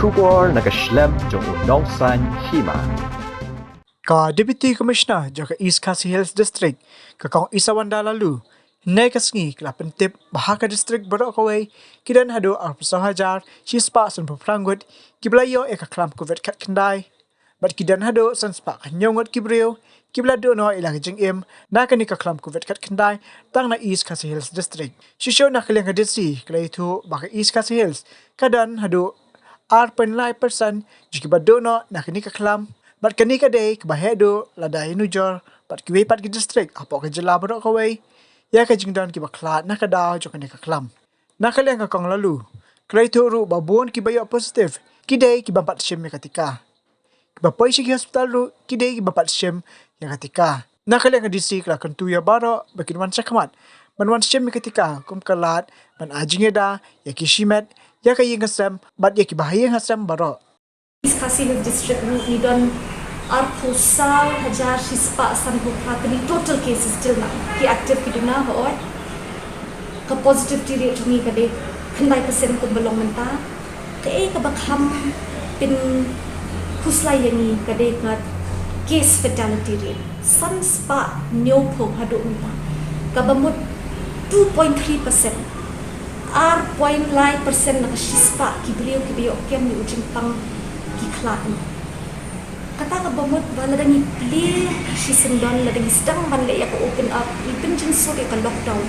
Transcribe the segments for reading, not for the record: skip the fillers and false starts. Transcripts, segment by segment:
Shubor naga Khlam jong unong san Hima. Deputy Commissioner jaga East Khasi Hills District kakang Isawanda lalu Nei kasngi kelapan tip bahaka district berok kawai kidan hadu arpusau hajar sispa san peprangut kiblayo eka Khlam kuvet kat kendai bat kidan hadu san spa kanyongot kibriu kibla do no ilang jing im na kani ka Khlam kuvet kat kendai tang na East Khasi Hills District shisho na keleng hadisi kelai tu baka East Khasi Hills kadan hadu 8.9% jiki badono na kani ka Khlam bat kani ka day kabahedo ladai nujor bat kiwe pat ki district apo ka Jylla berok kawai ya ka jingdan ki ba Khlad na ka daw jo kani ka Khlam na kaleng ka kong lalu klay turu babon ki bayo positive ki day ki bampat shim ya katika ki ba poi shi hospital ru ki day ki bampat shim ya katika na kaleng ka district la kan tu ya baro bakin wan sakmat man wan shim ya katika kum Khlad man ajing ya da ya ki shimet ya ka ying asam bat ya ki bahaya asam baro East Khasi Hills District ni don arpusal hajar sispa san bupati total cases Jylla ki active ki duna ho ka positivity rate ni ka de 100% ko belong menta ka ka bakham pin khuslai yani ka de ngat case fatality rate san spa new pho hadu menta ka bamut 2.3% R.9% na sispa ki biyo kem ni ujing pang ki Khlad kata ka bamut bala dangi play si sendon la dangi sedang ban le ya ko open up ipin jin so ka lockdown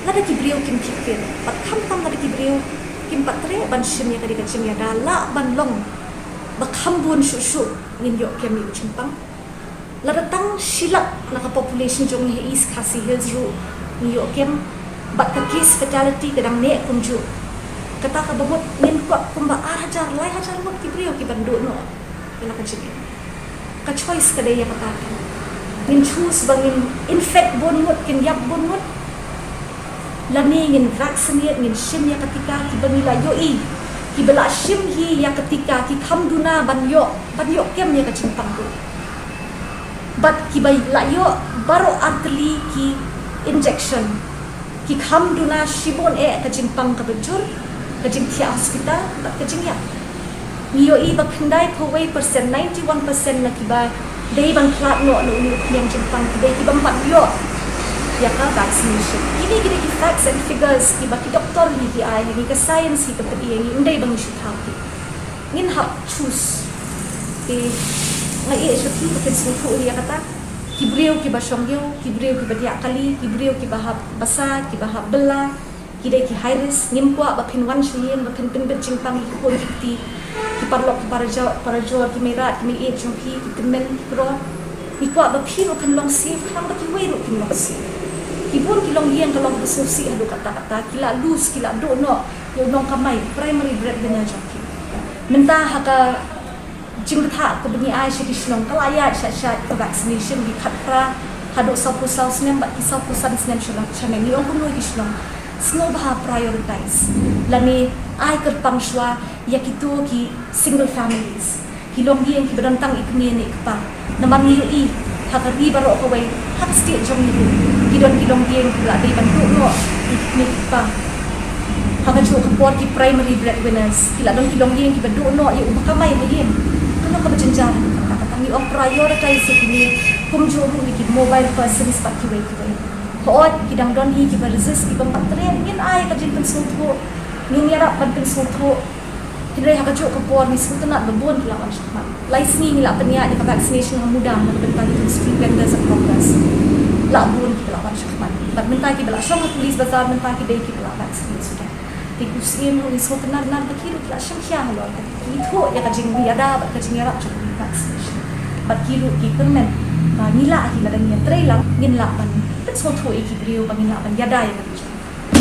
la da ki brio kim kikir pat kham tam la da ki brio kim patre ban shim ya ka di ka chim ya da la ban long ba kham bun shu nin yo kem ni chimpang la da tang silak na ka population jong he East Khasi Hills ru ni yo kem bat ka case fatality kadang ne kunju kata ka bamut nin ko kumba hajar mot ki brio ki bandu no ila ka chim ka choice ka day kata nin choose bangin infect bon mot kin yap bon mot lani ngin vaccinate ngin shim ya ketika ki banila yo ki bala shim hi ya ketika ki kham duna ban yo kem ya ka chimpang du bat ki bai la yo baro atli ki injection ki kham duna shibon ka chimpang ka bejur ka jing thia hospital bat ka jing ya niyo ba khandai phawai percent 91% na kiba dei ban Khlad no yang chimpang ki dei ki bam pat yo ya ka vaccination ini ki facts and figures ki ba ki doctor ni ai ni ka science ki ka ti ni ndai bang shi thau ki ngin hap choose ti ngai e shi ki ka sin thu ya kata ki breu ki ba shongyo ki breu ki ba dia kali ki breu ki ba hab basa ki ba hab bella ki dei ki high risk nim kwa ba phin wan shin ba phin pin chimpang ki ko ki ki parlok ki para jo ki merat ki mi e chung ki temen pro ni kwa ba phiro kan long safe khang ba ki wei ro ki long safe ki bon ki long yen ka long so si hadu kata ki la lose ki la do no yo nong kamai primary breadwinner jo ki menta haka jing tha ko bani ai shi kishnong kala ya sha ka vaccination bi khatra hadu sapu sal snem ba ki sapu san snem shla chane ni ong no kishnong snow bah prioritize lani ai kar pangshwa yakitu ki single families hilong yen ki badantang ikni ni pa naman ni hakari baro ko wai hak state jong ni kilong yen ki la dei ban no ni pa haka chu ko ki primary breadwinners kila dong kilong yen ki badu no yu makamay ni yen kano ka bajanjan kata ni on prioritize ki kum jo ni ki mobile persons pa ki wai hoot kidang don hi ki resist ki patre ngin ai ka jin pen sutho ngin yara pan pen sutho kidre ha ka chu ka por ni sutho na babon la kan shakma lais ni la panya di vaccination ha muda na ben kan ki street vendors of progress la bon ki la kan shakma bat men ta ki bala shong police bazar men ta ki dei ki la vaccine sudah ti kusin ni sutho na ta ki la sham khya lo ki tho ya ka jing yada ba ka jing yara chu vaccination bat ki lu ki kermen nila hi la dan ya trailang ngin la ban so tho ki brio bangin la ban yada ya